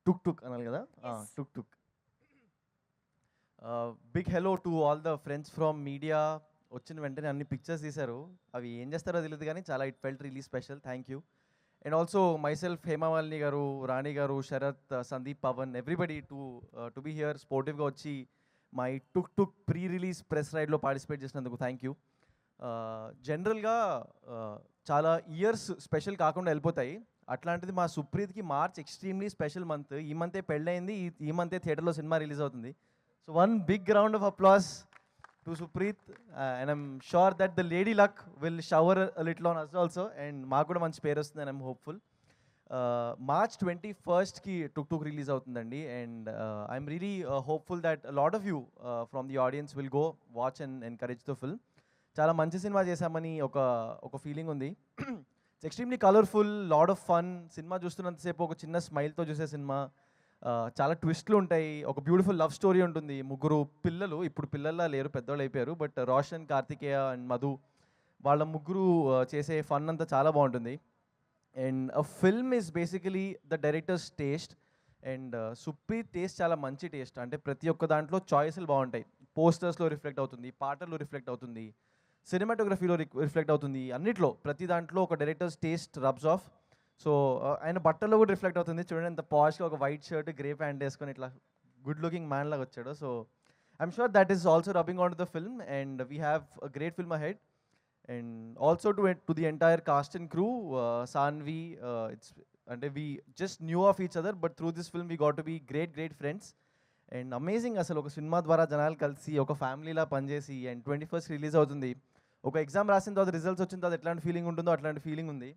టుక్ టుక్ అనాలి కదా, Yes. టుక్ టుక్. Big hello to all the friends from media. వచ్చిన వెంటనే అన్ని పిక్చర్స్ తీశారు, అవి ఏం చేస్తారో తెలియదు కానీ చాలా it felt really special. Thank you. And also myself, Hemamalini garu, Rani garu, Sharath, Sandeep, Pavan, everybody to be here స్పోర్టివ్గా వచ్చి మా ఈ tuk tuk pre release press రైడ్లో పార్టిసిపేట్ చేసినందుకు థ్యాంక్ యూ. జనరల్గా చాలా ఇయర్స్ స్పెషల్ కాకుండా వెళ్ళిపోతాయి, అట్లాంటిది మా సుప్రీత్కి మార్చ్ ఎక్స్ట్రీమ్లీ స్పెషల్ మంత్. ఈ మంతే పెళ్ళయింది, ఈ మంతే థియేటర్లో సినిమా రిలీజ్ అవుతుంది. So one big round of applause to Supreeth, and I'm sure that the lady luck will shower little on us also, and మాకు కూడా మంచి పేరు వస్తుంది అండ్ ఐమ్ హోప్ఫుల్. మార్చ్ 21కి టుక్ టుక్ రిలీజ్ అవుతుందండి, and I'm really hopeful that lot of you from the audience will go watch and encourage the film. చాలా మంచి సినిమా చేశామని ఒక ఫీలింగ్ ఉంది. It's extremely colourful, lot of fun. సినిమా చూస్తున్నంతసేపు ఒక చిన్న స్మైల్తో చూసే సినిమా. చాలా ట్విస్ట్లు ఉంటాయి, ఒక బ్యూటిఫుల్ లవ్ స్టోరీ ఉంటుంది. ముగ్గురు పిల్లలు, ఇప్పుడు పిల్లల్లా లేరు, పెద్దవాళ్ళు అయిపోయారు, బట్ రోషన్, కార్తికేయ అండ్ మధు, వాళ్ళ ముగ్గురు చేసే ఫన్ అంతా చాలా బాగుంటుంది. And a film is basically the director's taste, and Supreeth taste చాలా మంచి టేస్ట్. అంటే ప్రతి ఒక్క దాంట్లో చాయిస్లు బాగుంటాయి. పోస్టర్స్లో రిఫ్లెక్ట్ అవుతుంది, పాటల్లో రిఫ్లెక్ట్ అవుతుంది, సినిమాటోగ్రఫీలో రిఫ్లెక్ట్ అవుతుంది, అన్నిట్లో ప్రతి దాంట్లో ఒక directors taste rubs of. So ఆయన బట్టల్లో కూడా రిఫ్లెక్ట్ అవుతుంది. చూడండి ఎంత పాష్గా ఒక వైట్ షర్ట్, గ్రే ప్యాంట్ వేసుకొని ఇట్లా గుడ్ లుకింగ్ మ్యాన్ లాగా వచ్చాడు. So I'm sure that is also rubbing on to the film, and we have a great film ahead. And also to the entire cast and crew, Sanvi, it's and we just knew of each other, but through this film we got to be great friends. And amazing అసలు ఒక cinema ద్వారా జనాలు కలిసి ఒక ఫ్యామిలీలా పనిచేసి, and 21st release అవుతుంది. ఒక exam రాసిన తర్వాత రిజల్ట్స్ వచ్చిన తర్వాత ఎట్లాంటి ఫీలింగ్ ఉంటుందో అట్లాంటి ఫీలింగ్ ఉంది.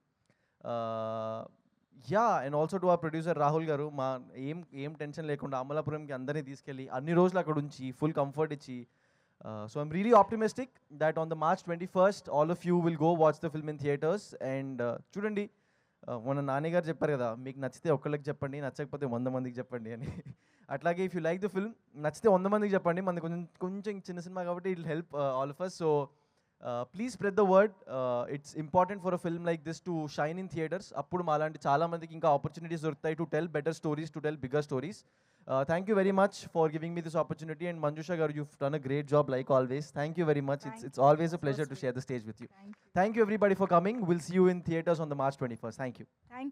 యా, అండ్ ఆల్సో టు ఆ ప్రొడ్యూసర్ రాహుల్ గారు, మా ఏం టెన్షన్ లేకుండా అమలాపురంకి అందరినీ తీసుకెళ్ళి అన్ని రోజులు అక్కడ ఉంచి ఫుల్ కంఫర్ట్ ఇచ్చి. So I'm really optimistic that on the March 21st, all of you will go watch the film in theaters. And చూడండి, మన నాన్నగారు చెప్పారు కదా, మీకు నచ్చితే ఒక్కళ్ళకి చెప్పండి, నచ్చకపోతే 100 మందికి చెప్పండి అని. అట్లాగే if you like the film, నచ్చితే 100 మందికి చెప్పండి. మనది కొంచెం చిన్న సినిమా కాబట్టి it will help all of us. So please spread the word. It's important for a film like this to shine in theatres. అప్పుడు మాలాంటి చాలా మందికి ఇంకా ఆపర్చునిటీస్ దొరుకుతాయి to tell better stories, to tell bigger stories. Thank you very much for giving me this opportunity, and Manjusha garu, you've done a great job like always. Thank you very much. It's always a pleasure to share the stage with you. Thank you. Thank you everybody for coming. We'll see you in theaters on the March 21st. Thank you. Thank you.